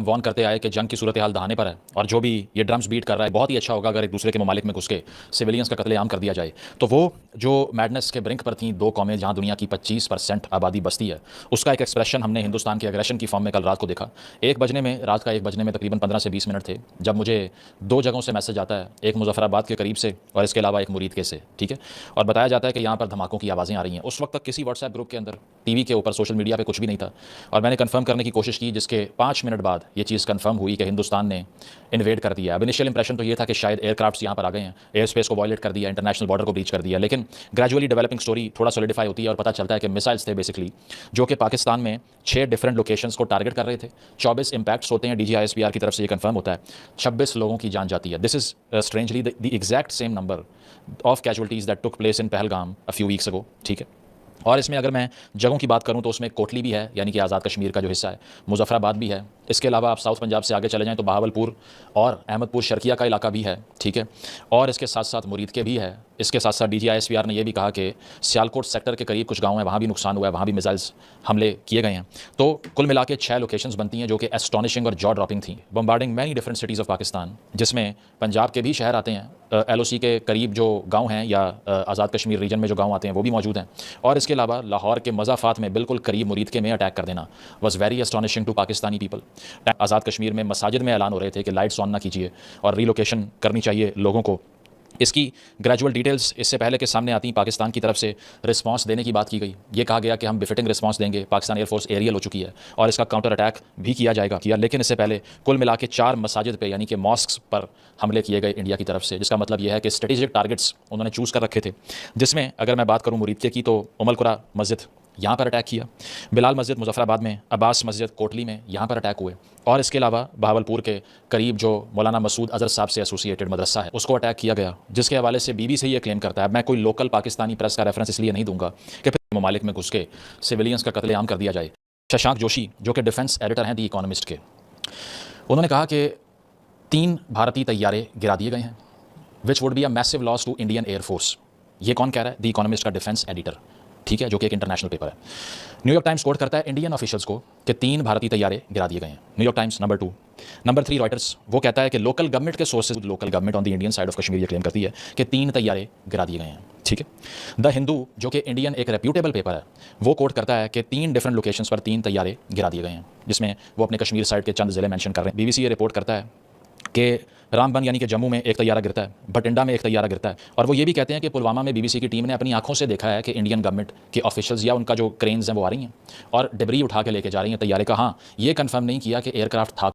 Warne करते आए कि जंग की सूरत हाल दहाने पर है और जो भी ये ड्रम्स बीट कर रहा है, बहुत ही अच्छा होगा अगर एक दूसरे के ममालिक में घुस के सिविलियंस का कत्लेआम कर दिया जाए। तो वो जो मैडनेस के ब्रिंक पर थी दो कौमें जहाँ दुनिया की 25% आबादी बसती है, उसका एक एक्सप्रेशन हमने हिंदुस्तान के एग्रेशन की फॉर्म में कल रात को देखा। रात का 1 बजने में तकरीबन 15 से 20 मिनट थे जब मुझे दो जगहों से मैसेज आता है, एक मुजफ्फराबाद के करीब से और इसके अलावा एक मुरीद के से, ठीक है। और बताया जाता है कि यहाँ पर धमाकों की आवाज़ें आ रही हैं। उस वक्त तक किसी व्हाट्सएप ग्रुप के अंदर, टीवी के ऊपर, सोशल मीडिया पे कुछ भी नहीं था। और मैंने कंफर्म करने की कोशिश की, जिसके 5 मिनट बाद ये चीज़ कंफर्म हुई कि हिंदुस्तान ने इन्वेड कर दिया। अब इनिशियल इंप्रेशन तो ये था कि शायद एयरक्राफ्ट्स यहाँ पर आ गए हैं, एयर स्पेस को वॉयलेट कर दिया, इंटरनेशनल बॉर्डर को ब्रीच कर दिया। लेकिन ग्रेजुअली डेवलपिंग स्टोरी थोड़ा सॉलिडिफाई होती है और पता चलता है कि मिसाइल्स थे बेसिकली, जो कि पाकिस्तान में 6 डिफरेंट लोकेशंस को टारगेट कर रहे थे। 24 इंपैक्ट्स होते हैं, DGISPR की तरफ से ये कंफर्म होता है। 26 लोगों की जान जाती है। This is strangely the exact same number of casualties that took place in Pahalgam a few weeks ago, ठीक है। और इसमें अगर मैं जगहों की बात करूं तो उसमें कोटली भी है, यानी कि आज़ाद कश्मीर का जो हिस्सा है, मुजफ्फराबाद भी है। इसके अलावा आप साउथ पंजाब से आगे चले जाएं तो बहावलपुर और अहमदपुर शर्किया का इलाका भी है, ठीक है। और इसके साथ साथ मुरीद के भी है। इसके साथ साथ DGISPR ने यह भी कहा कि सियालकोट सेक्टर के करीब कुछ गाँव हैं, वहाँ भी नुकसान हुआ है, वहाँ भी मिसाइल्स हमले किए गए हैं। तो कुल मिला के 6 लोकेशंस बनती हैं जो कि एस्टॉनिशिंग और जॉ ड्रॉपिंग थी, bombarding many different cities of Pakistan, जिसमें पंजाब के भी शहर आते हैं, LOC के करीब जो गाँव हैं या आज़ाद कश्मीर रीजन में जो गाँव आते हैं वो भी मौजूद हैं। और इसके अलावा लाहौर के मज़ाफ़ात में बिल्कुल करीब मुरीद के में अटैक कर देना was very astonishing to Pakistani people. Azad Kashmir में मसाजिद में ऐलान हो रहे थे कि लाइट्स ऑन ना कीजिए और रीलोकेशन करनी चाहिए लोगों को। इसकी ग्रेजुअल डिटेल्स इससे पहले के सामने आती, पाकिस्तान की तरफ से रिस्पांस देने की बात की गई। ये कहा गया कि हम बिफिटिंग रिस्पांस देंगे, पाकिस्तान एयरफोर्स एरियल हो चुकी है और इसका काउंटर अटैक भी किया जाएगा किया। लेकिन इससे पहले कुल मिला के 4 मसाजिद पे यानी कि मॉस्क्स पर हमले किए गए इंडिया की तरफ से, जिसका मतलब यह है कि स्ट्रेटेजिक टारगेट्स उन्होंने चूज़ कर रखे थे। जिसमें अगर मैं बात करूँ मुरीद की तो उमलकुरा मस्जिद यहाँ पर अटैक किया, बिलाल मस्जिद मुजफ्फराबाद में, अब्बास मस्जिद कोटली में यहाँ पर अटैक हुए। और इसके अलावा बहावलपुर के करीब जो मौलाना मसूद अजहर साहब से एसोसिएटेड मदरसा है उसको अटैक किया गया, जिसके हवाले से BBC ये क्लेम करता है। मैं कोई लोकल पाकिस्तानी प्रेस का रेफरेंस इसलिए नहीं दूंगा कि फिर ममालिक में घुस के सिविलियंस का कत्लेआम कर दिया जाए। शशांक जोशी जो कि डिफेंस एडिटर हैं दी इकोनॉमिस्ट के, उन्होंने कहा कि 3 भारतीय तैयारे गिरा दिए गए हैं, which would be a massive loss to Indian air force. ये कौन कह रहा है? दी इकोनॉमिस्ट का डिफेंस एडिटर, ठीक है, जो कि एक इंटरनेशनल पेपर है। न्यूयॉर्क टाइम्स कोट करता है इंडियन ऑफिशियल्स को कि 3 भारतीय तैयारे गिरा दिए गए हैं। New York times number 2। Number 3 Reuters, वो कहता है कि लोकल गवर्नमेंट के sources, local government on the Indian side of Kashmir ये क्लेम करती है कि 3 तैयारे गिरा दिए गए हैं, ठीक है। द हिंदू जो कि इंडियन एक रेप्यूटेबल पेपर है, वो कोट करता है कि 3 डिफरेंट लोकेशंस पर 3 तैयारे गिरा दिए गए हैं, जिसमें वो अपने कश्मीर साइड के चंद ज़िले मेंशन कर रहे हैं। BBC ये रिपोर्ट करता है कि रामबन यानी कि जम्मू में एक तैयारा गिरता है, बटिंडा में एक तैयारा गिरता है। और वो ये भी कहते हैं कि पुलवामा में BBC की टीम ने अपनी आंखों से देखा है कि इंडियन गवर्नमेंट के ऑफिशियल्स या उनका जो क्रेन्स हैं वो आ रही हैं और डिब्री उठा के लेके जा रही हैं तैयारे का। हाँ, ये कंफर्म नहीं किया कि एयरक्राफ्ट था